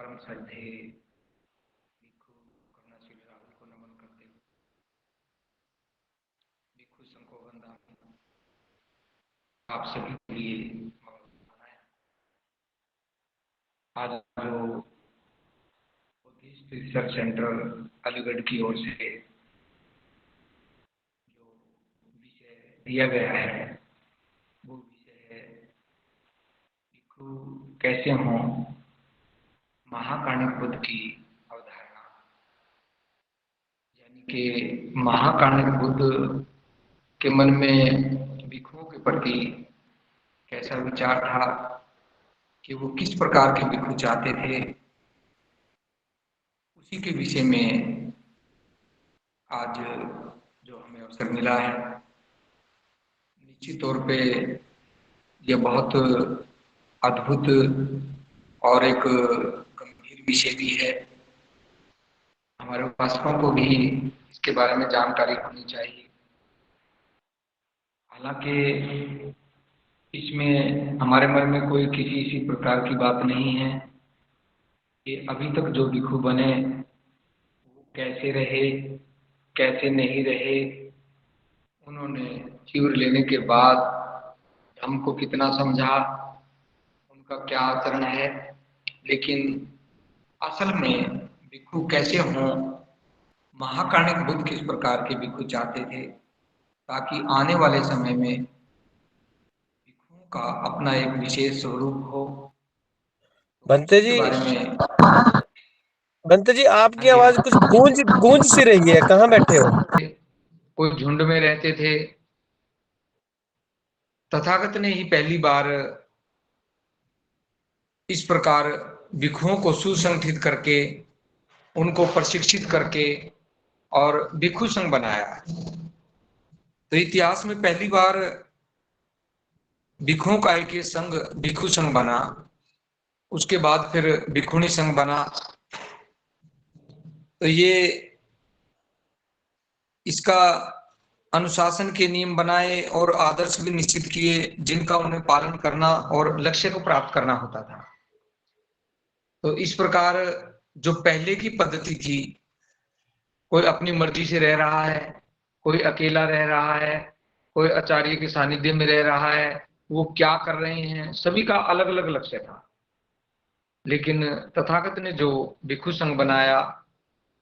परम श्रद्धेय भिक्षु करुणाशील राहुल को नमन करते हुए भिक्षु संघ को वंदना आप सभी के लिए आज जो बुद्धिस्ट रिसर्च सेंटर अलीगढ़ की ओर से जो विषय दिया गया है वो विषय है भिक्षु कैसे हों, महाकाणिक बुद्ध की अवधारणा। यानी कि महाकाणिक बुद्ध के मन में भिक्षुओं के प्रति कैसा विचार था कि वो किस प्रकार के भिक्षु चाहते थे, उसी के विषय में आज जो हमें अवसर मिला है। निश्चित तौर पे यह बहुत अद्भुत और एक गंभीर विषय भी है। हमारे उपासकों को भी इसके बारे में जानकारी होनी चाहिए। हालांकि इसमें हमारे मन में कोई किसी इसी प्रकार की बात नहीं है कि अभी तक जो भिक्षु बने वो कैसे रहे, कैसे नहीं रहे, उन्होंने चिवर लेने के बाद हमको कितना समझा, उनका क्या आचरण है। लेकिन असल में भिक्षु कैसे हों, महाकाणिक बुद्ध किस प्रकार के भिक्षु चाहते थे ताकि आने वाले समय में भिक्षुओं का अपना एक विशेष स्वरूप हो। बंते जी, बारे में बंते जी आपकी आवाज कुछ गूंज गूंज सी रही है, कहाँ बैठे हो? कोई झुंड में रहते थे। तथागत ने ही पहली बार इस प्रकार भिक्षुओं को सुसंगठित करके उनको प्रशिक्षित करके और भिक्षु संघ बनाया। तो इतिहास में पहली बार भिक्षुओं का एक संघ भिक्षु संघ बना, उसके बाद फिर भिक्षुणी संघ बना। तो ये इसका अनुशासन के नियम बनाए और आदर्श भी निश्चित किए जिनका उन्हें पालन करना और लक्ष्य को प्राप्त करना होता था। तो इस प्रकार जो पहले की पद्धति थी, कोई अपनी मर्जी से रह रहा है, कोई अकेला रह रहा है, कोई आचार्य के सानिध्य में रह रहा है, वो क्या कर रहे हैं, सभी का अलग अलग लक्ष्य था। लेकिन तथागत ने जो भिक्षु संघ बनाया,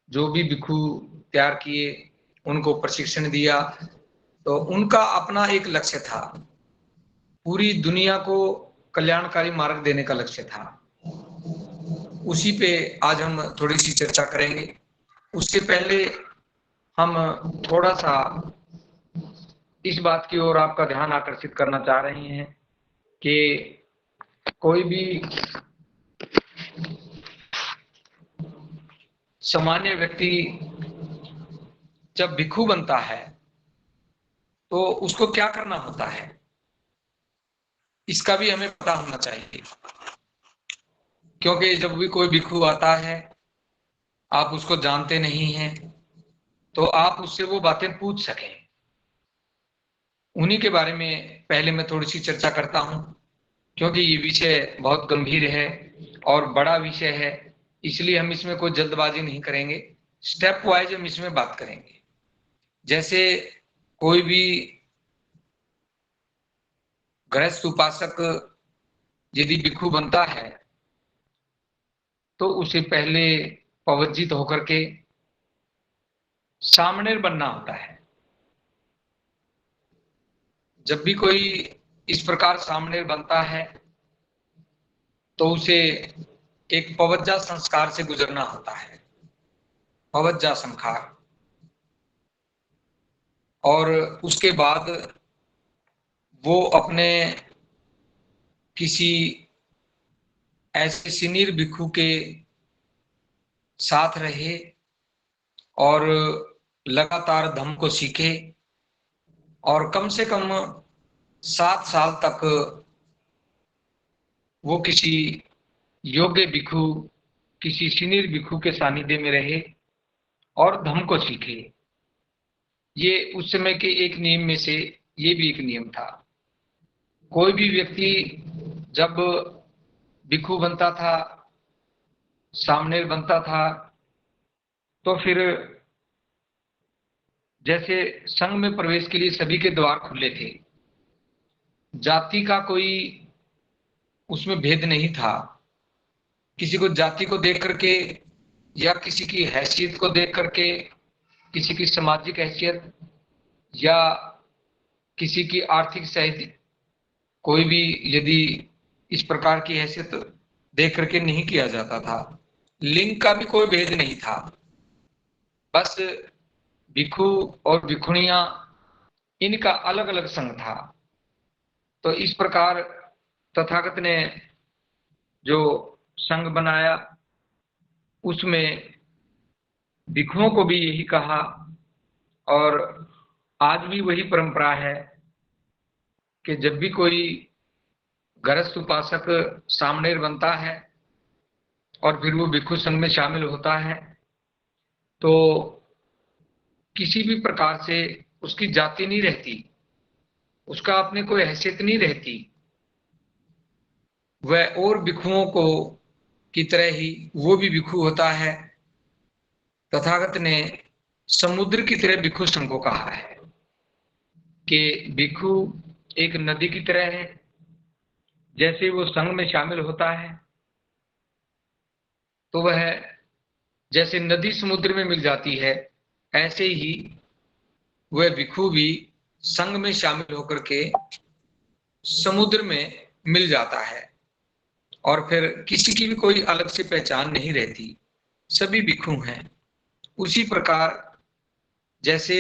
जो भी भिक्षु तैयार किए, उनको प्रशिक्षण दिया, तो उनका अपना एक लक्ष्य था, पूरी दुनिया को कल्याणकारी मार्ग देने का लक्ष्य था। उसी पे आज हम थोड़ी सी चर्चा करेंगे। उससे पहले हम थोड़ा सा इस बात की ओर आपका ध्यान आकर्षित करना चाह रहे हैं कि कोई भी सामान्य व्यक्ति जब भिक्षु बनता है तो उसको क्या करना होता है, इसका भी हमें पता होना चाहिए। क्योंकि जब भी कोई भिक्षु आता है, आप उसको जानते नहीं हैं, तो आप उससे वो बातें पूछ सकें, उन्हीं के बारे में पहले मैं थोड़ी सी चर्चा करता हूं। क्योंकि ये विषय बहुत गंभीर है और बड़ा विषय है, इसलिए हम इसमें कोई जल्दबाजी नहीं करेंगे, स्टेप वाइज हम इसमें बात करेंगे। जैसे कोई भी गृहस्थ उपासक यदि भिक्षु बनता है तो उसे पहले पवज्जित होकर के सामणेर बनना होता है। जब भी कोई इस प्रकार सामणेर बनता है तो उसे एक पवज्जा संस्कार से गुजरना होता है, पवज्जा संस्कार। और उसके बाद वो अपने किसी ऐसे सीनियर भिक्षु के साथ रहे और लगातार धम्म को सीखे और कम से कम 7 साल तक वो किसी योग्य भिक्षु, किसी सीनियर भिक्षु के सानिध्य में रहे और धम्म को सीखे। ये उस समय के एक नियम में से ये भी एक नियम था। कोई भी व्यक्ति जब भिक्षु बनता था सामने बनता था, तो फिर जैसे संघ में प्रवेश के लिए सभी के द्वार खुले थे, जाति का कोई उसमें भेद नहीं था। किसी को जाति को देख करके या किसी की हैसियत को देख करके, किसी की सामाजिक हैसियत या किसी की आर्थिक सहज, कोई भी यदि इस प्रकार की हैसियत देख करके नहीं किया जाता था। लिंग का भी कोई भेद नहीं था, बस भिक्षु और भिक्षुणियां, इनका अलग अलग संघ था। तो इस प्रकार तथागत ने जो संघ बनाया, उसमें भिक्षुओं को भी यही कहा, और आज भी वही परंपरा है कि जब भी कोई गृहस्थ उपासक सामनेर बनता है और फिर वो भिक्षु संघ में शामिल होता है, तो किसी भी प्रकार से उसकी जाति नहीं रहती, उसका अपने कोई हैसियत नहीं रहती। वह और भिक्षुओं को की तरह ही वो भी भिक्षु होता है। तथागत ने समुद्र की तरह भिक्षु संघ को कहा है कि भिक्षु एक नदी की तरह है। जैसे वो संघ में शामिल होता है तो वह जैसे नदी समुद्र में मिल जाती है, ऐसे ही वह भिक्षु भी संघ में शामिल होकर के समुद्र में मिल जाता है, और फिर किसी की भी कोई अलग से पहचान नहीं रहती, सभी भिक्षु हैं। उसी प्रकार जैसे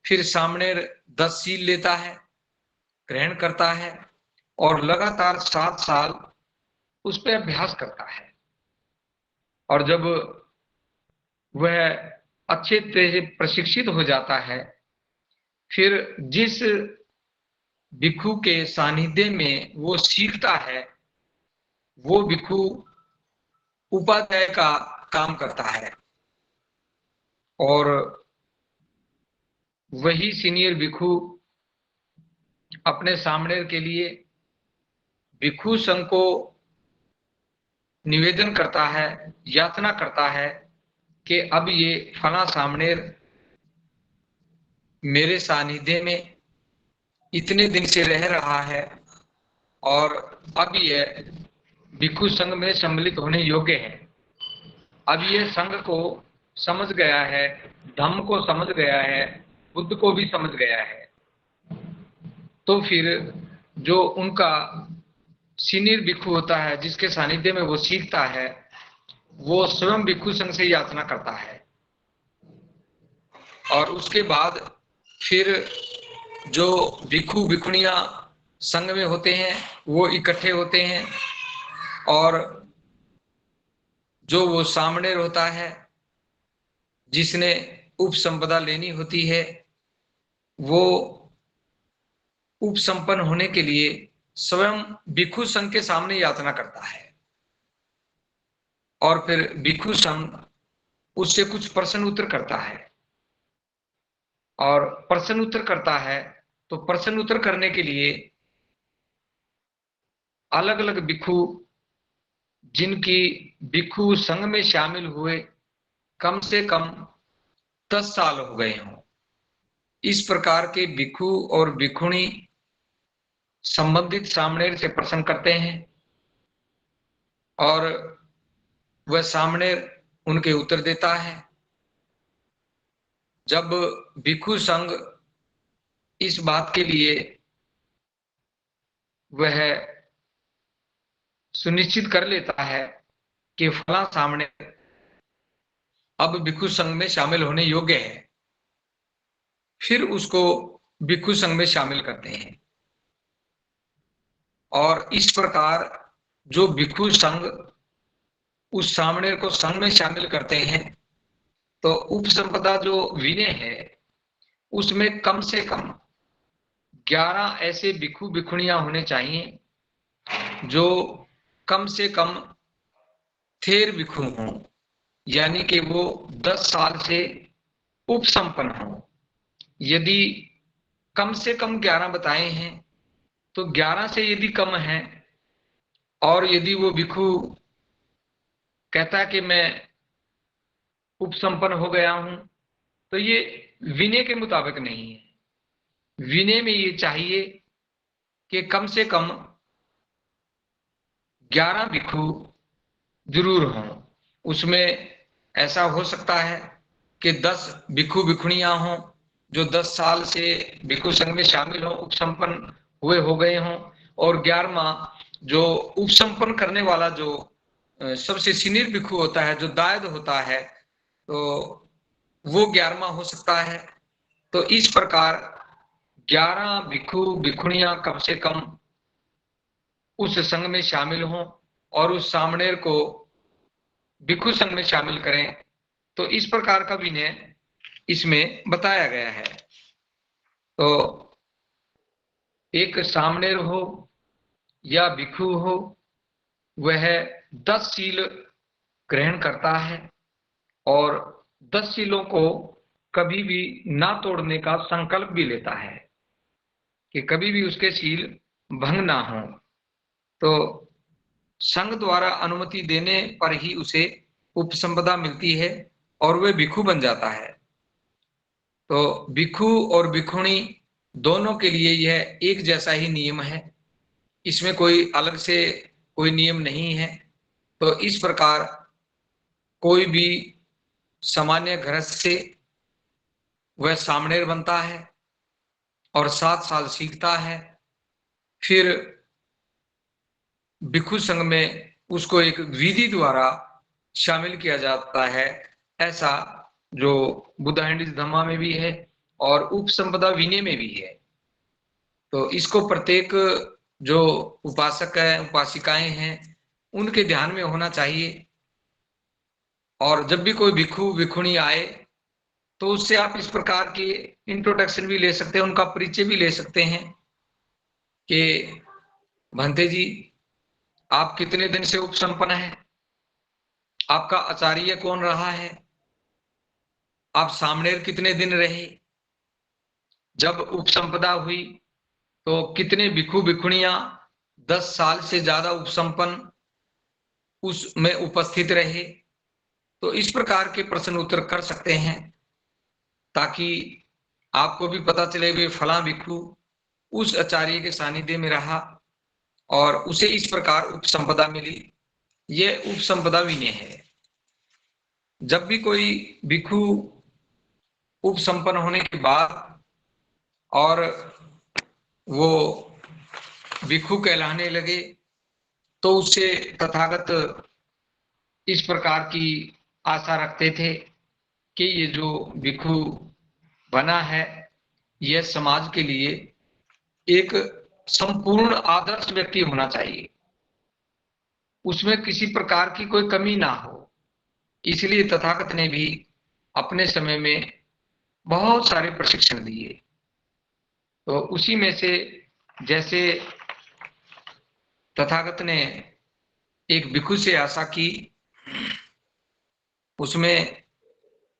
फिर सामने 10 सील लेता है, ग्रहण करता है और लगातार 7 साल उस पर अभ्यास करता है, और जब वह अच्छे तरह से प्रशिक्षित हो जाता है, फिर जिस भिक्षु के सानिध्य में वो सीखता है, वो भिक्षु उपाध्याय का काम करता है, और वही सीनियर भिक्षु अपने सामने के लिए भिक्षु संघ को निवेदन करता है, याचना करता है कि अब ये फला सामनेर मेरे सानिध्य में इतने दिन से रह रहा है और अब यह भिक्षु संघ में सम्मिलित होने योग्य है। अब ये संघ को समझ गया है, धम्म को समझ गया है, बुद्ध को भी समझ गया है। तो फिर जो उनका सीनियर भिक्षु होता है, जिसके सानिध्य में वो सीखता है, वो स्वयं भिक्षु संघ से याचना करता है, और उसके बाद फिर जो भिक्षु भिक्षुणियां संघ में होते हैं वो इकट्ठे होते हैं, और जो वो सामने होता है जिसने उपसंपदा लेनी होती है, वो उपसंपन्न होने के लिए स्वयं भिक्षु संघ के सामने याचना करता है, और फिर भिक्षु संघ उससे कुछ प्रश्न उत्तर करता है, और प्रश्न उत्तर करता है तो प्रश्न उत्तर करने के लिए अलग अलग भिक्षु, जिनकी भिक्षु संघ में शामिल हुए कम से कम 10 साल हो गए हों, इस प्रकार के भिक्षु और भिक्षुणी संबंधित सामने से प्रश्न करते हैं, और वह सामने उनके उत्तर देता है। जब भिक्षु संघ इस बात के लिए वह सुनिश्चित कर लेता है कि फला सामने अब भिक्षु संघ में शामिल होने योग्य है, फिर उसको भिक्षु संघ में शामिल करते हैं, और इस प्रकार जो भिक्षु संघ उस सामने को संघ में शामिल करते हैं, तो उपसंपदा जो विनय है उसमें कम से कम 11 ऐसे भिक्षु भिक्षुणियां होने चाहिए जो कम से कम थेर भिक्षु हों, यानी कि वो 10 साल से उपसंपन्न हों। यदि कम से कम 11 बताए हैं तो 11 से यदि कम है, और यदि वो भिक्षु कहता है कि मैं उपसंपन्न हो गया हूं, तो ये विनय के मुताबिक नहीं है। विनय में ये चाहिए कि कम से कम 11 भिक्षु जरूर हों। उसमें ऐसा हो सकता है कि 10 भिक्षु भिक्षुणियां हों जो 10 साल से भिक्षु संघ में शामिल हों, उपसंपन्न हुए हो गए हों, और 11वां जो उपसंपन्न करने वाला जो सबसे सीनियर भिक्षु होता है, जो दायद होता है, तो वो 11वां हो सकता है। तो इस प्रकार 11 भिक्षु भिक्षुणियां कम से कम उस संघ में शामिल हों और उस सामणेर को भिक्षु संघ में शामिल करें। तो इस प्रकार का विनय इसमें बताया गया है। तो एक सामणेर हो या भिक्षु हो, वह 10 शील ग्रहण करता है और 10 शीलों को कभी भी ना तोड़ने का संकल्प भी लेता है कि कभी भी उसके शील भंग ना हो। तो संघ द्वारा अनुमति देने पर ही उसे उपसंपदा मिलती है और वह भिक्षु बन जाता है। तो भिक्षु और भिक्षुणी दोनों के लिए यह एक जैसा ही नियम है, इसमें कोई अलग से कोई नियम नहीं है। तो इस प्रकार कोई भी सामान्य गृहस्थ से वह सामणेर बनता है और 7 साल सीखता है, फिर भिक्षु संघ में उसको एक विधि द्वारा शामिल किया जाता है। ऐसा जो बुद्धाहिंदी धम्मा में भी है और उपसंपदा विनय में भी है। तो इसको प्रत्येक जो उपासक है, उपासिकाएं हैं, उनके ध्यान में होना चाहिए। और जब भी कोई भिक्षु भिक्षुणी आए तो उससे आप इस प्रकार की इंट्रोडक्शन भी ले सकते हैं, उनका परिचय भी ले सकते हैं कि भंते जी, आप कितने दिन से उपसंपन्न है, आपका आचार्य कौन रहा है, आप सामणेर कितने दिन रहे, जब उपसंपदा हुई तो कितने भिक्षु भिक्षुणियां 10 साल से ज्यादा उपसंपन्न उसमें उपस्थित रहे। तो इस प्रकार के प्रश्न उत्तर कर सकते हैं ताकि आपको भी पता चले वे फला भिक्षु उस आचार्य के सानिध्य में रहा और उसे इस प्रकार उपसंपदा मिली। यह उपसंपदा विनय है। जब भी कोई भिक्षु उपसंपन्न होने के बाद और वो भिक्षु कहलाने लगे तो उससे तथागत इस प्रकार की आशा रखते थे कि ये जो भिक्षु बना है यह समाज के लिए एक संपूर्ण आदर्श व्यक्ति होना चाहिए, उसमें किसी प्रकार की कोई कमी ना हो। इसलिए तथागत ने भी अपने समय में बहुत सारे प्रशिक्षण दिए। तो उसी में से जैसे तथागत ने एक भिक्षु से आशा की, उसमें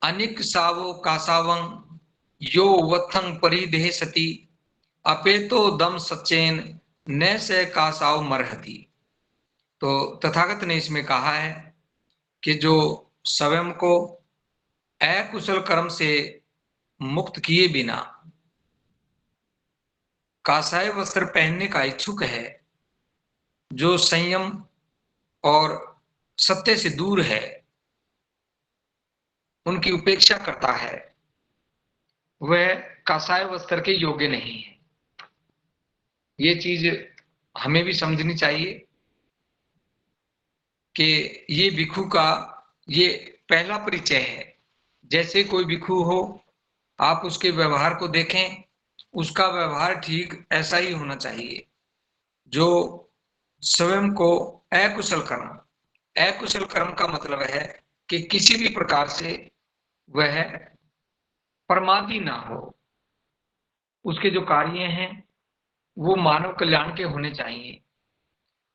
अनिक सावो कासावं यो वथंग परिदेह सती अपेतो दम सचेन न से कासाव मरहती। तो तथागत ने इसमें कहा है कि जो स्वयं को अकुशल कर्म से मुक्त किए बिना कासाय वस्त्र पहनने का इच्छुक है, जो संयम और सत्य से दूर है, उनकी उपेक्षा करता है, वह कासाय वस्त्र के योग्य नहीं है। ये चीज हमें भी समझनी चाहिए कि ये भिक्षु का ये पहला परिचय है। जैसे कोई भिक्षु हो, आप उसके व्यवहार को देखें, उसका व्यवहार ठीक ऐसा ही होना चाहिए जो स्वयं को अकुशल कर्म का मतलब है कि किसी भी प्रकार से वह प्रमादी ना हो, उसके जो कार्य हैं वो मानव कल्याण के होने चाहिए।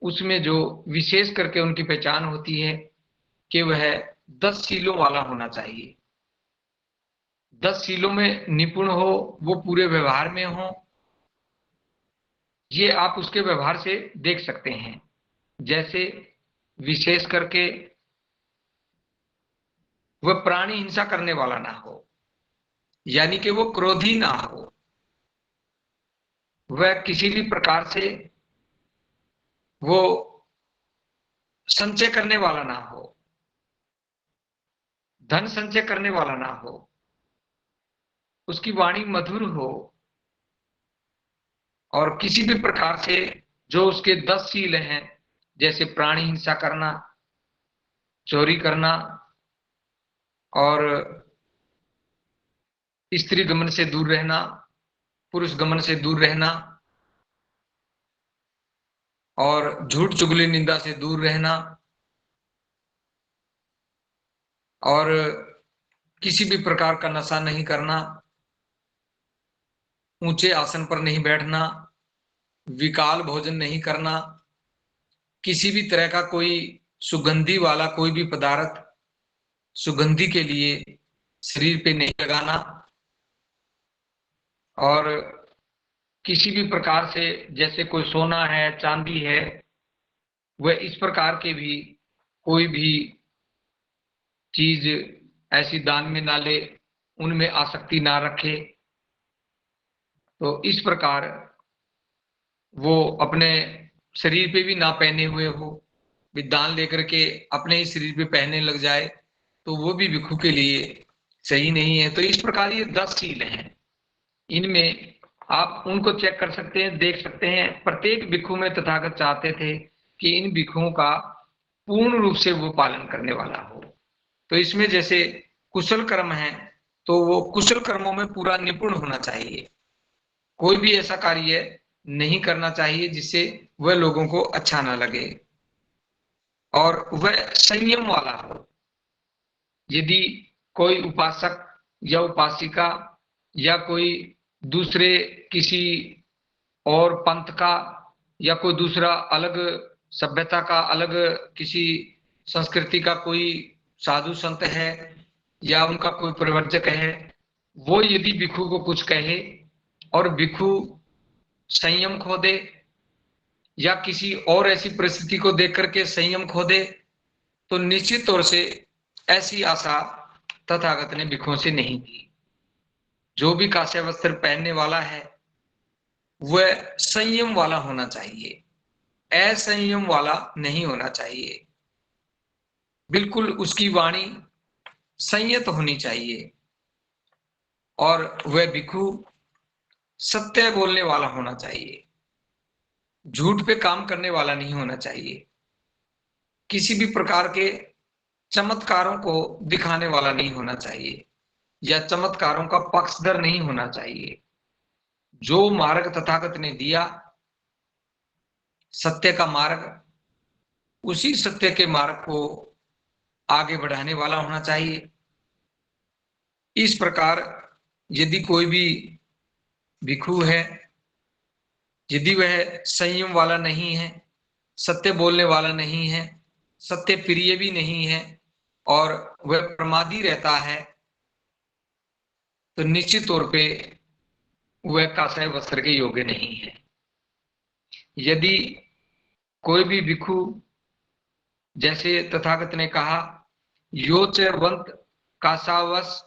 उसमें जो विशेष करके उनकी पहचान होती है कि वह 10 शीलों वाला होना चाहिए। 10 शीलों में निपुण हो, वो पूरे व्यवहार में हो, ये आप उसके व्यवहार से देख सकते हैं। जैसे विशेष करके वह प्राणी हिंसा करने वाला ना हो, यानी कि वो क्रोधी ना हो, वह किसी भी प्रकार से वो संचय करने वाला ना हो, धन संचय करने वाला ना हो, उसकी वाणी मधुर हो, और किसी भी प्रकार से जो उसके 10 शील हैं, जैसे प्राणी हिंसा करना, चोरी करना, और स्त्री गमन से दूर रहना, पुरुष गमन से दूर रहना, और झूठ चुगली निंदा से दूर रहना, और किसी भी प्रकार का नशा नहीं करना, ऊंचे आसन पर नहीं बैठना, विकाल भोजन नहीं करना, किसी भी तरह का कोई सुगंधी वाला कोई भी पदार्थ सुगंधी के लिए शरीर पे नहीं लगाना, और किसी भी प्रकार से जैसे कोई सोना है, चांदी है, वह इस प्रकार के भी कोई भी चीज ऐसी दान में ना ले, उनमें आसक्ति ना रखे। तो इस प्रकार वो अपने शरीर पे भी ना पहने हुए हो, भी दान लेकर के अपने ही शरीर पे पहनने लग जाए, तो वो भी भिक्षु के लिए सही नहीं है। तो इस प्रकार ये 10 शील हैं, इनमें आप उनको चेक कर सकते हैं, देख सकते हैं। प्रत्येक भिक्षु में तथागत चाहते थे कि इन भिक्षुओं का पूर्ण रूप से वो पालन करने वाला हो। तो इसमें जैसे कुशल कर्म है, तो वो कुशल कर्मों में पूरा निपुण होना चाहिए, कोई भी ऐसा कार्य नहीं करना चाहिए जिससे वह लोगों को अच्छा ना लगे, और वह संयम वाला हो। यदि कोई उपासक या उपासिका या कोई दूसरे किसी और पंथ का या कोई दूसरा अलग सभ्यता का, अलग किसी संस्कृति का कोई साधु संत है या उनका कोई प्रवर्तक है, वो यदि भिक्षु को कुछ कहे और भिक्षु संयम खो दे या किसी और ऐसी परिस्थिति को देख करके संयम खो दे, तो निश्चित तौर से ऐसी आशा तथागत ने भिक्षुओं से नहीं की। जो भी कांस्य वस्त्र पहनने वाला है वह संयम वाला होना चाहिए, असंयम वाला नहीं होना चाहिए। बिल्कुल उसकी वाणी संयत होनी चाहिए, और वह भिक्षु सत्य बोलने वाला होना चाहिए, झूठ पे काम करने वाला नहीं होना चाहिए, किसी भी प्रकार के चमत्कारों को दिखाने वाला नहीं होना चाहिए, या चमत्कारों का पक्षधर नहीं होना चाहिए। जो मार्ग तथागत ने दिया, सत्य का मार्ग, उसी सत्य के मार्ग को आगे बढ़ाने वाला होना चाहिए। इस प्रकार यदि कोई भी भिक्षु है, यदि वह संयम वाला नहीं है, सत्य बोलने वाला नहीं है, सत्य प्रिय भी नहीं है, और वह प्रमादी रहता है, तो निश्चित तौर पे वह काषाय वस्त्र के योग्य नहीं है। यदि कोई भी भिक्षु, जैसे तथागत ने कहा, यो च वंत कासावस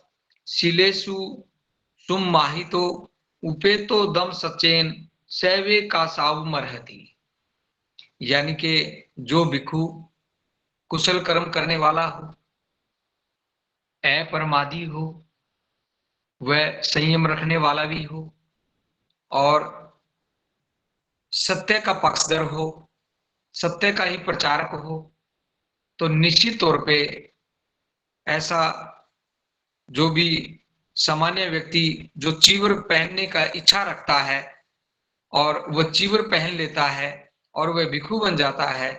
शिलेषु सुम माहितो उपेतो दम सचेन सैवे कासाव मरहति, यानी कि जो भिक्षु कुशल कर्म करने वाला हो, अपरमादी हो, वह संयम रखने वाला भी हो, और सत्य का पक्षधर हो, सत्य का ही प्रचारक हो, तो निश्चित तौर पे ऐसा जो भी सामान्य व्यक्ति जो चीवर पहनने का इच्छा रखता है और वह चीवर पहन लेता है और वह भिक्षु बन जाता है,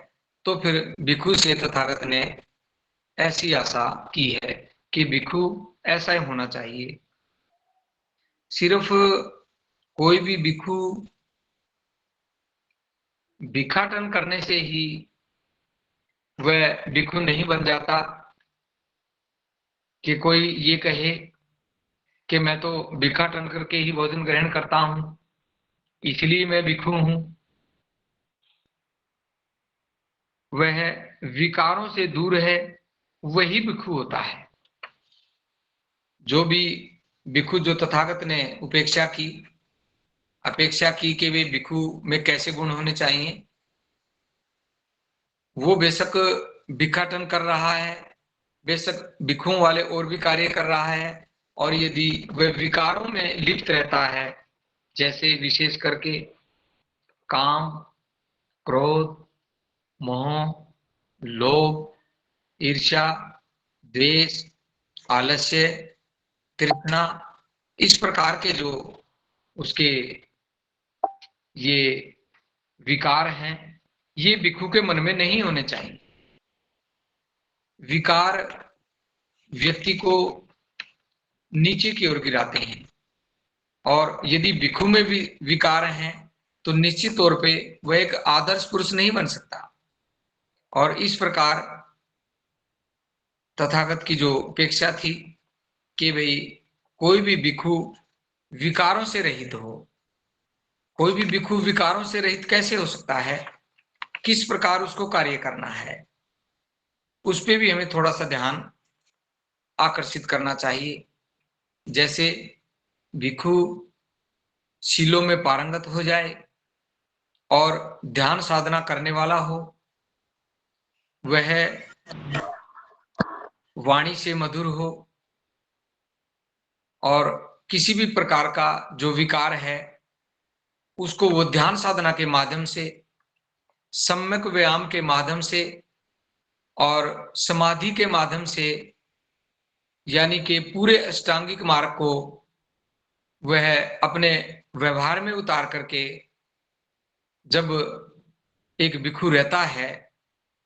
तो फिर भिक्षु से तथागत ने ऐसी आशा की है कि भिक्षु ऐसा ही होना चाहिए। सिर्फ कोई भी भिक्षु भिक्षाटन करने से ही वह भिक्षु नहीं बन जाता, कि कोई ये कहे कि मैं तो भिक्षाटन करके ही भोजन ग्रहण करता हूं, इसलिए मैं भिक्षु हूं। वह विकारों से दूर है, वही भिक्षु होता है। जो भी भिक्षु जो तथागत ने अपेक्षा की कि वे भिक्षु में कैसे गुण होने चाहिए, वो बेशक भिक्षाटन कर रहा है, बेशक भिक्षुओं वाले और भी कार्य कर रहा है, और यदि वह विकारों में लिप्त रहता है, जैसे विशेष करके काम, क्रोध, मोह, लोभ, ईर्ष्या, द्वेष, आलस्य, तृष्णा, इस प्रकार के जो उसके ये विकार हैं, ये भिक्षु के मन में नहीं होने चाहिए। विकार व्यक्ति को नीचे की ओर गिराते हैं, और यदि भिक्षु में भी विकार हैं तो निश्चित तौर पे वह एक आदर्श पुरुष नहीं बन सकता। और इस प्रकार तथागत की जो अपेक्षा थी कि भाई कोई भी भिक्षु विकारों से रहित हो। कोई भी भिक्षु विकारों से रहित कैसे हो सकता है, किस प्रकार उसको कार्य करना है, उस पे भी हमें थोड़ा सा ध्यान आकर्षित करना चाहिए। जैसे भिक्षु शीलों में पारंगत हो जाए और ध्यान साधना करने वाला हो, वह वाणी से मधुर हो, और किसी भी प्रकार का जो विकार है उसको वो ध्यान साधना के माध्यम से, सम्यक व्यायाम के माध्यम से और समाधि के माध्यम से, यानी कि पूरे अष्टांगिक मार्ग को वह अपने व्यवहार में उतार करके जब एक भिक्षु रहता है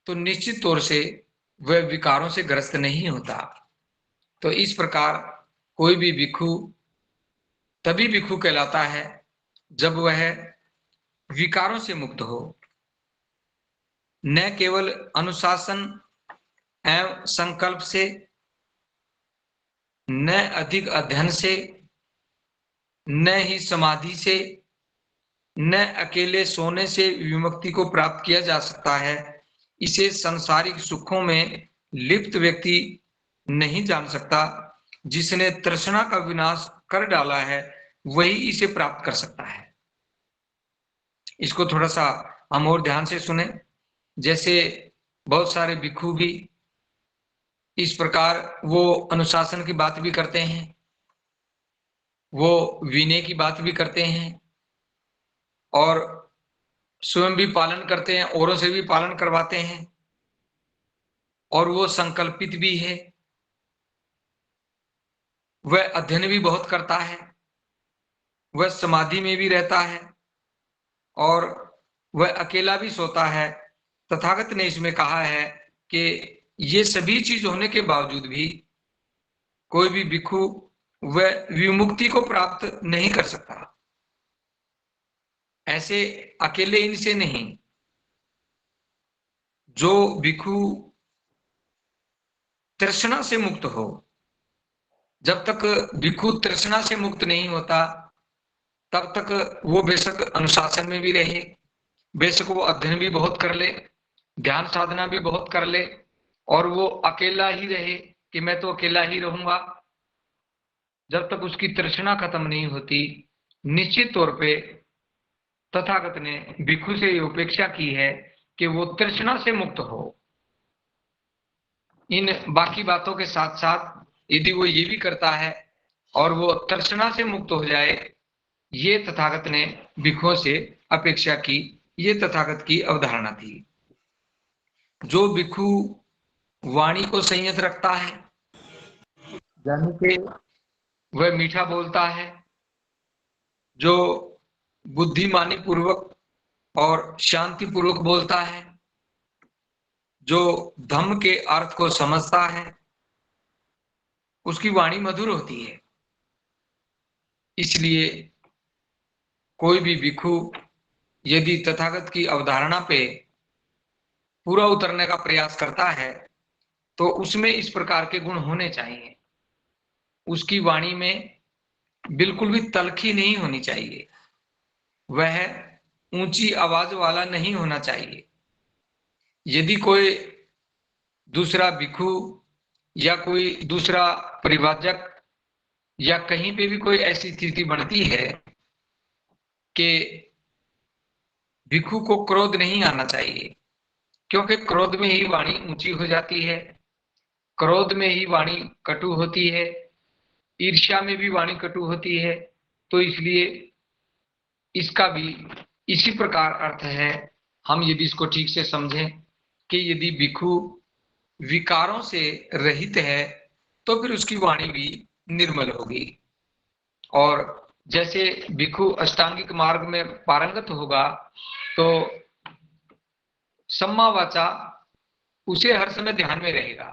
तो निश्चित तौर से वह विकारों से ग्रस्त नहीं होता। तो इस प्रकार कोई भी भिक्षु तभी भिक्षु कहलाता है जब वह विकारों से मुक्त हो, न केवल अनुशासन एवं संकल्प से, न अधिक अध्ययन से, न ही समाधि से, न अकेले सोने से विमुक्ति को प्राप्त किया जा सकता है। इसे सांसारिक सुखों में लिप्त व्यक्ति नहीं जान सकता। जिसने तृष्णा का विनाश कर डाला है वही इसे प्राप्त कर सकता है। इसको थोड़ा सा हम और ध्यान से सुने। जैसे बहुत सारे भिक्षु भी इस प्रकार वो अनुशासन की बात भी करते हैं, वो विनय की बात भी करते हैं, और स्वयं भी पालन करते हैं, औरों से भी पालन करवाते हैं, और वो संकल्पित भी है, वह अध्ययन भी बहुत करता है, वह समाधि में भी रहता है, और वह अकेला भी सोता है। तथागत ने इसमें कहा है कि ये सभी चीज होने के बावजूद भी कोई भी भिक्षु वह विमुक्ति को प्राप्त नहीं कर सकता। ऐसे अकेले इनसे नहीं, जो भिक्षु तृष्णा से मुक्त हो, जब तक भिक्षु तृष्णा से मुक्त नहीं होता तब तक वो बेशक अनुशासन में भी रहे, बेशक वो अध्ययन भी बहुत कर ले, ध्यान साधना भी बहुत कर ले, और वो अकेला ही रहे कि मैं तो अकेला ही रहूंगा, जब तक उसकी तृष्णा खत्म नहीं होती, निश्चित तौर पे तथागत ने भिक्षु से ये अपेक्षा की है कि वो तृष्णा से मुक्त हो। इन बाकी बातों के साथ साथ यदि वो ये भी करता है और वो तृष्णा से मुक्त हो जाए, ये तथागत ने भिक्षुओं से अपेक्षा की, ये तथागत की अवधारणा थी। जो भिक्षु वाणी को संयत रखता है, यानी कि वह मीठा बोलता है, जो बुद्धिमानी पूर्वक और शांति पूर्वक बोलता है, जो धम्म के अर्थ को समझता है, उसकी वाणी मधुर होती है। इसलिए कोई भी भिक्षु यदि तथागत की अवधारणा पे पूरा उतरने का प्रयास करता है तो उसमें इस प्रकार के गुण होने चाहिए। उसकी वाणी में बिल्कुल भी तलखी नहीं होनी चाहिए, वह ऊंची आवाज वाला नहीं होना चाहिए। यदि कोई दूसरा भिक्षु या कोई दूसरा परिव्राजक या कहीं पे भी कोई ऐसी स्थिति बनती है कि भिक्षु को क्रोध नहीं आना चाहिए, क्योंकि क्रोध में ही वाणी ऊंची हो जाती है, क्रोध में ही वाणी कटु होती है, ईर्ष्या में भी वाणी कटु होती है। तो इसलिए इसका भी इसी प्रकार अर्थ है। हम यदि इसको ठीक से समझें कि यदि भिक्षु विकारों से रहित है तो फिर उसकी वाणी भी निर्मल होगी। और जैसे भिक्षु अष्टांगिक मार्ग में पारंगत होगा तो सम्मा वाचा उसे हर समय ध्यान में रहेगा,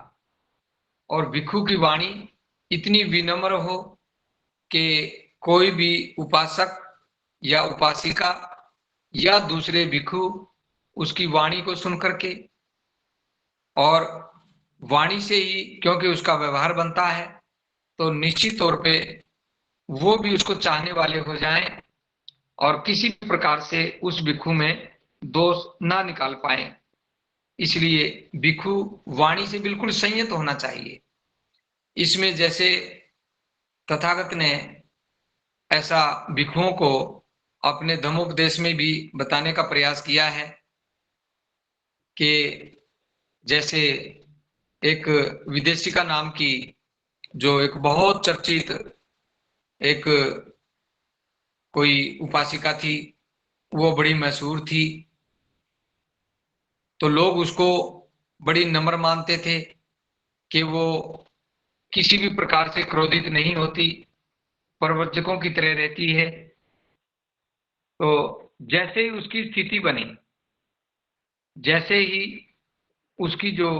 और भिक्षु की वाणी इतनी विनम्र हो कि कोई भी उपासक या उपासिका या दूसरे भिक्षु उसकी वाणी को सुन करके, और वाणी से ही क्योंकि उसका व्यवहार बनता है, तो निश्चित तौर पे वो भी उसको चाहने वाले हो जाएं और किसी भी प्रकार से उस भिक्षु में दोष ना निकाल पाए। इसलिए भिक्षु वाणी से बिल्कुल संयत होना चाहिए। इसमें जैसे तथागत ने ऐसा भिक्षुओं को अपने धम्मोपदेश में भी बताने का प्रयास किया है कि जैसे एक विदेशिका नाम की जो एक बहुत चर्चित एक कोई उपासिका थी, वो बड़ी मशहूर थी, तो लोग उसको बड़ी नम्र मानते थे कि वो किसी भी प्रकार से क्रोधित नहीं होती, प्रवचकों की तरह रहती है। तो जैसे ही उसकी स्थिति बनी, जैसे ही उसकी जो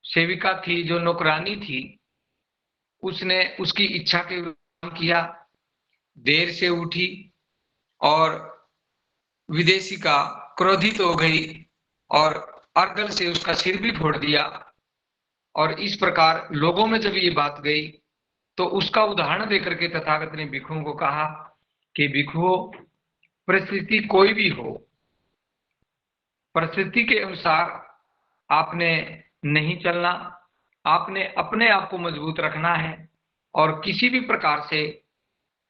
सेविका थी, जो नौकरानी थी, उसने उसकी इच्छा के विरुद्ध किया, देर से उठी और विदेशी का क्रोधित हो गई और अर्गल से उसका सिर भी फोड़ दिया। और इस प्रकार लोगों में जब ये बात गई तो उसका उदाहरण देकर के तथागत ने भिक्षुओं को कहा कि भिक्षुओं, परिस्थिति कोई भी हो, परिस्थिति के अनुसार आपने नहीं चलना, आपने अपने आप को मजबूत रखना है और किसी भी प्रकार से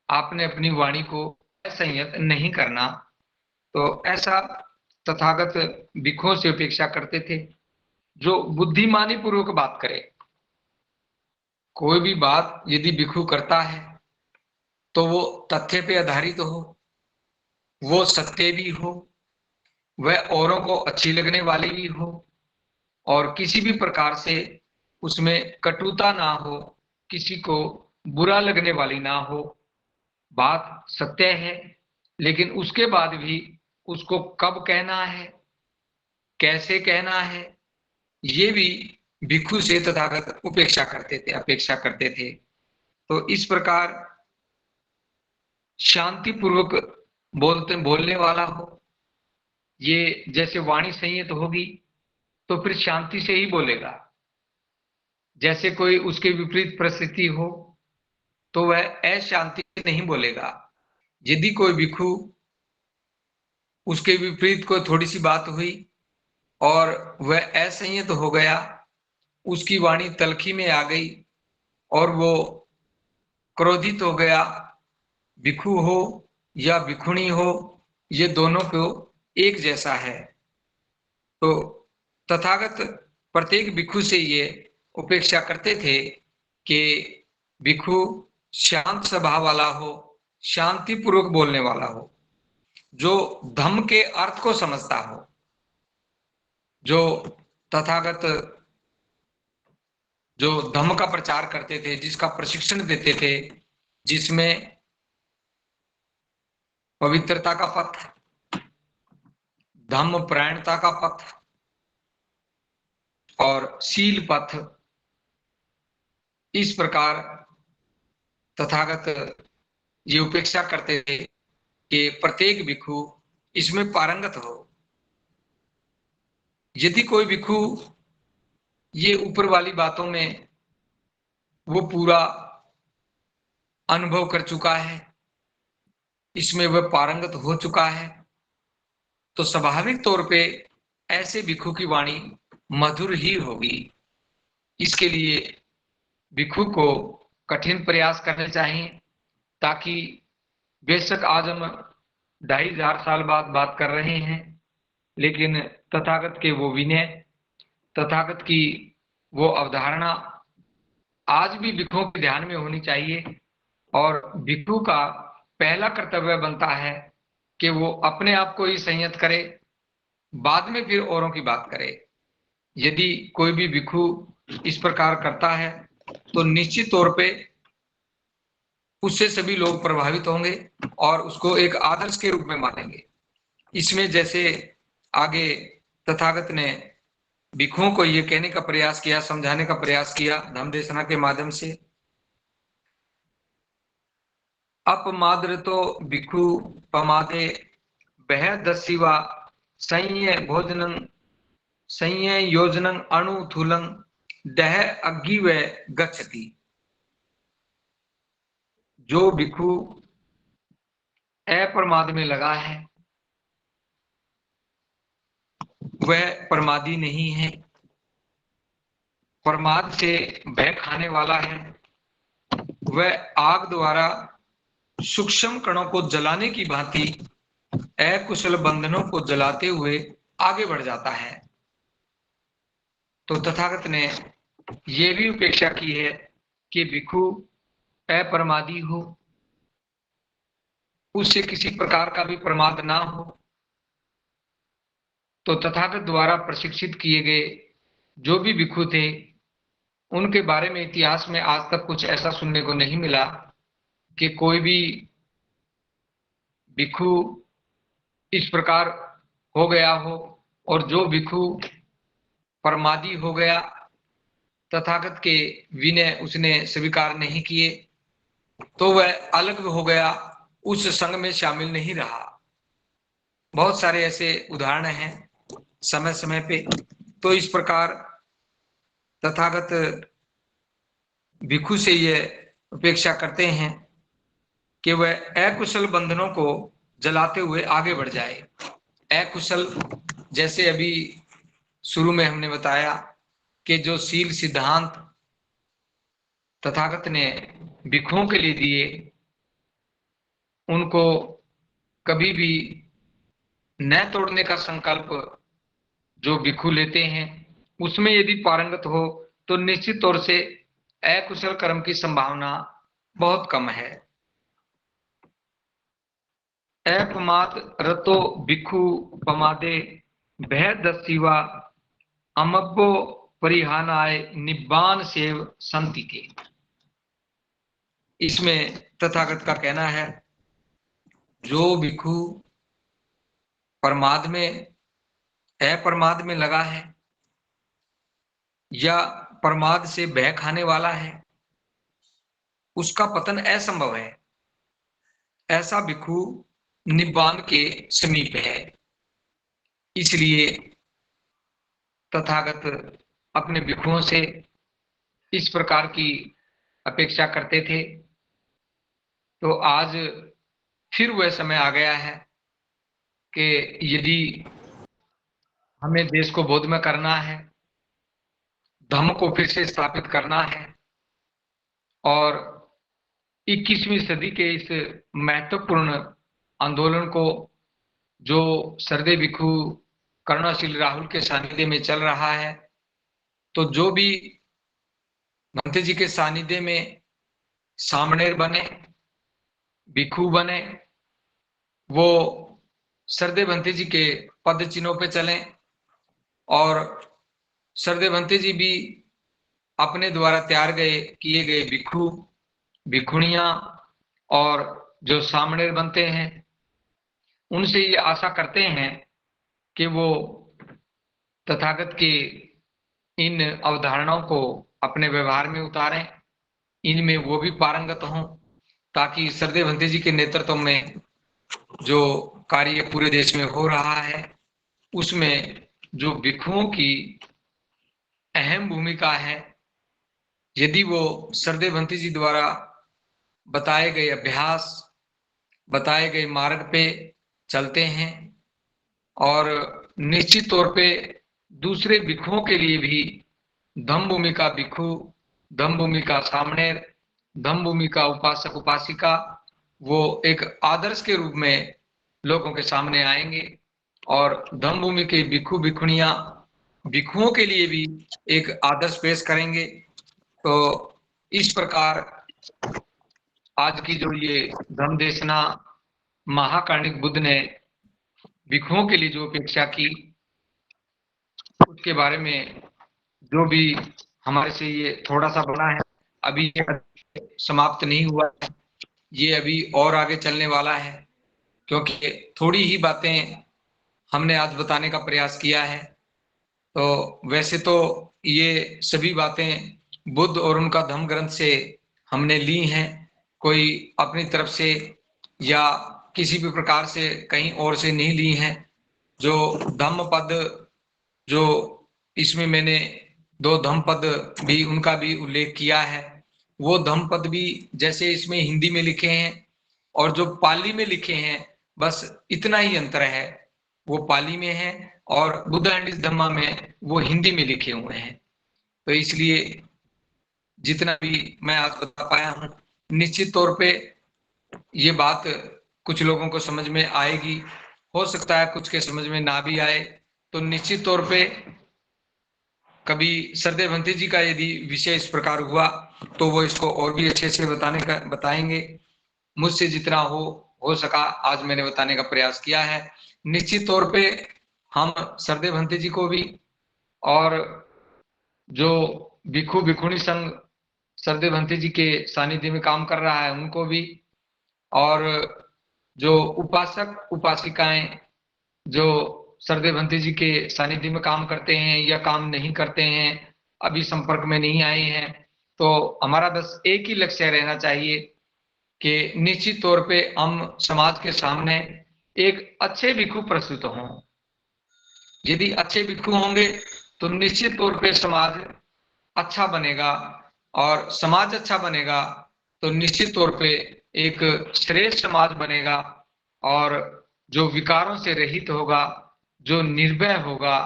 आपने अपनी वाणी को असंयत नहीं करना। तो ऐसा तथागत भिक्षुओं से अपेक्षा करते थे जो बुद्धिमानी पूर्वक बात करे। कोई भी बात यदि भिक्षु करता है तो वो तथ्य पे आधारित हो, वो सत्य भी हो, वह औरों को अच्छी लगने वाली भी हो, और किसी भी प्रकार से उसमें कटुता ना हो, किसी को बुरा लगने वाली ना हो। बात सत्य है, लेकिन उसके बाद भी उसको कब कहना है, कैसे कहना है, ये भी भिक्षु से तथागत अपेक्षा करते थे। तो इस प्रकार शांति पूर्वक बोलने वाला हो, ये जैसे वाणी संयत होगी तो फिर शांति से ही बोलेगा। जैसे कोई उसके विपरीत परिस्थिति हो तो वह अशांति से नहीं बोलेगा। यदि कोई भिक्षु उसके विपरीत कोई थोड़ी सी बात हुई और वह असंयत हो गया, उसकी वाणी तलखी में आ गई और वो क्रोधित हो गया, भिक्षु हो या भिक्षुणी हो, ये दोनों को एक जैसा है। तो तथागत प्रत्येक भिक्षु से ये उपेक्षा करते थे कि भिक्षु शांत स्वभाव वाला हो, शांति पूर्वक बोलने वाला हो, जो धम्म के अर्थ को समझता हो, जो तथागत जो धम्म का प्रचार करते थे, जिसका प्रशिक्षण देते थे, जिसमें पवित्रता का पथ, धम्म परायणता का पथ और शील पथ, इस प्रकार तथागत ये उपेक्षा करते थे कि प्रत्येक भिक्षु इसमें पारंगत हो। यदि कोई भिक्षु ये ऊपर वाली बातों में वो पूरा अनुभव कर चुका है, इसमें वह पारंगत हो चुका है, तो स्वाभाविक तौर पे ऐसे भिक्षु की वाणी मधुर ही होगी। इसके लिए भिक्षु को कठिन प्रयास करने चाहिए, ताकि बेशक आज हम 2500 साल बाद बात कर रहे हैं, लेकिन तथागत के वो विनय, तथागत की वो अवधारणा आज भी भिक्षुओं के ध्यान में होनी चाहिए। और भिक्षु का पहला कर्तव्य बनता है कि वो अपने आप को ही संयत करे, बाद में फिर औरों की बात करे। यदि कोई भी भिक्षु इस प्रकार करता है तो निश्चित तौर पे उससे सभी लोग प्रभावित होंगे और उसको एक आदर्श के रूप में मानेंगे। इसमें जैसे आगे तथागत ने भिक्षुओं को ये कहने का प्रयास किया, समझाने का प्रयास किया धम्म देशना के माध्यम से, अपमाद्र तो भिक्षु पमादे बह दस्यवा संय भोजनं संय योजनं अणुथूलं दह अग्गी व गच्छति। जो भिक्षु अप्रमाद में लगा है वह प्रमादी नहीं है, प्रमाद से भय खाने वाला है। वह आग द्वारा सूक्ष्म कणों को जलाने की भांति अकुशल बंधनों को जलाते हुए आगे बढ़ जाता है। तो तथागत ने यह भी उपेक्षा की है कि भिक्षु अप्रमादी हो, उससे किसी प्रकार का भी प्रमाद ना हो। तो तथागत द्वारा प्रशिक्षित किए गए जो भी भिक्षु थे, उनके बारे में इतिहास में आज तक कुछ ऐसा सुनने को नहीं मिला कि कोई भी भिक्षु इस प्रकार हो गया हो। और जो भिक्षु प्रमादी हो गया, तथागत के विनय उसने स्वीकार नहीं किए, तो वह अलग हो गया, उस संघ में शामिल नहीं रहा। बहुत सारे ऐसे उदाहरण हैं समय समय पे। तो इस प्रकार तथागत भिक्षु से यह अपेक्षा करते हैं कि वह अकुशल बंधनों को जलाते हुए आगे बढ़ जाए। अकुशल, जैसे अभी शुरू में हमने बताया कि जो शील सिद्धांत तथागत ने भिक्षुओं के लिए दिए, उनको कभी भी न तोड़ने का संकल्प जो भिक्षु लेते हैं, उसमें यदि पारंगत हो तो निश्चित तौर से अकुशल कर्म की संभावना बहुत कम है। अपमाद रतो भिक्षु पमादे भय दस्यवा अमब्बो परिहानाय निब्बान सेव संति के। इसमें तथागत का कहना है, जो भिक्षु प्रमाद में अप्रमाद में लगा है या प्रमाद से भय खाने वाला है, उसका पतन असंभव है। ऐसा भिक्षु निब्बान के समीप है। इसलिए तथागत अपने भिक्षुओं से इस प्रकार की अपेक्षा करते थे। तो आज फिर वह समय आ गया है कि यदि हमें देश को बोधमय करना है, धर्म को फिर से स्थापित करना है और 21वीं सदी के इस महत्वपूर्ण आंदोलन को, जो सरदे भिक्षु करुणाशील राहुल के सानिध्य में चल रहा है, तो जो भी भंते जी के सानिध्य में सामणेर बने, भिक्षु बने, वो सरदे भंते जी के पद चिन्हों पे चलें और सरदे भंते जी भी अपने द्वारा तैयार किए गए भिक्षु भिक्षुणियां और जो सामणेर बनते हैं, उनसे ये आशा करते हैं कि वो तथागत के इन अवधारणाओं को अपने व्यवहार में उतारें, इनमें वो भी पारंगत हों, ताकि सरदे भंते जी के नेतृत्व में जो कार्य पूरे देश में हो रहा है, उसमें जो भिक्षुओं की अहम भूमिका है, यदि वो सरदे भंते जी द्वारा बताए गए अभ्यास, बताए गए मार्ग पे चलते हैं और निश्चित तौर पे दूसरे भिक्षुओं के लिए भी धम्म भूमि का भिक्षु, धम्म भूमि का सामणेर, धम्म भूमि का उपासक उपासिका वो एक आदर्श के रूप में लोगों के सामने आएंगे और धम्म भूमि के भिक्षु भिक्षुणियां भिक्षुओं के लिए भी एक आदर्श पेश करेंगे। तो इस प्रकार आज की जो ये धम्म देशना महाकारुणिक बुद्ध ने भिक्षुओं के लिए जो अपेक्षा की, उसके बारे में जो भी हमारे से ये थोड़ा सा बना है, अभी ये समाप्त नहीं हुआ है, ये अभी और आगे चलने वाला है, क्योंकि थोड़ी ही बातें हमने आज बताने का प्रयास किया है। तो वैसे तो ये सभी बातें बुद्ध और उनका धम्म ग्रंथ से हमने ली हैं, कोई अपनी तरफ से या किसी भी प्रकार से कहीं और से नहीं ली हैं। जो धम्म पद जो इसमें मैंने 2 धम्म पद भी उनका भी उल्लेख किया है, वो धम्म पद भी जैसे इसमें हिंदी में लिखे हैं और जो पाली में लिखे हैं, बस इतना ही अंतर है, वो पाली में है और बुद्ध एंड हिज धम्मा में वो हिंदी में लिखे हुए हैं। तो इसलिए जितना भी मैं आज बता पाया हूँ, निश्चित तौर पे ये बात कुछ लोगों को समझ में आएगी, हो सकता है कुछ के समझ में ना भी आए। तो निश्चित तौर पे कभी सरदेव भंते जी का यदि विषय इस प्रकार हुआ तो वो इसको और भी अच्छे से बताएंगे। मुझसे जितना हो सका आज मैंने बताने का प्रयास किया है। निश्चित तौर पे हम सरदेव भंते जी को भी और जो भिक्षु भिक्षुणी संघ सरदेव भंते जी के सानिध्य में काम कर रहा है उनको भी, और जो उपासक उपासिकाएं जो सरदेव भंते जी के सानिध्य में काम करते हैं या काम नहीं करते हैं, अभी संपर्क में नहीं आए हैं, तो हमारा बस एक ही लक्ष्य रहना चाहिए कि निश्चित तौर पे हम समाज के सामने एक अच्छे भिक्षु प्रस्तुत हों। यदि अच्छे भिक्षु होंगे तो निश्चित तौर पे समाज अच्छा बनेगा, और समाज अच्छा बनेगा तो निश्चित तौर पे एक श्रेष्ठ समाज बनेगा, और जो विकारों से रहित होगा, जो निर्भय होगा,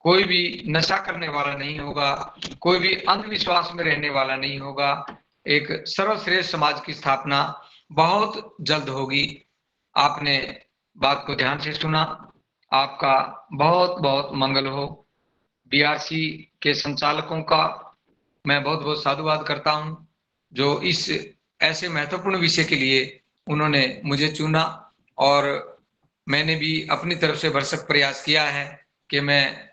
कोई भी नशा करने वाला नहीं होगा, कोई भी अंधविश्वास में रहने वाला नहीं होगा, एक सर्वश्रेष्ठ समाज की स्थापना बहुत जल्द होगी। आपने बात को ध्यान से सुना, आपका बहुत बहुत मंगल हो। बीआरसी के संचालकों का मैं बहुत बहुत साधुवाद करता हूं, जो इस ऐसे महत्वपूर्ण विषय के लिए उन्होंने मुझे चुना, और मैंने भी अपनी तरफ से भरसक प्रयास किया है कि मैं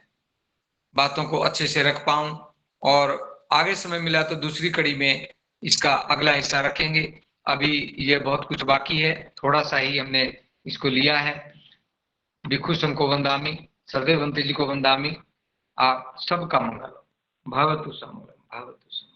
बातों को अच्छे से रख पाऊं, और आगे समय मिला तो दूसरी कड़ी में इसका अगला हिस्सा रखेंगे। अभी ये बहुत कुछ बाकी है, थोड़ा सा ही हमने इसको लिया है। भिक्षु संघ को वंदामि, सरदेव भंते जी को वंदामि। आप सबका मंगल भवतु समंगलम भवतु समंगलम।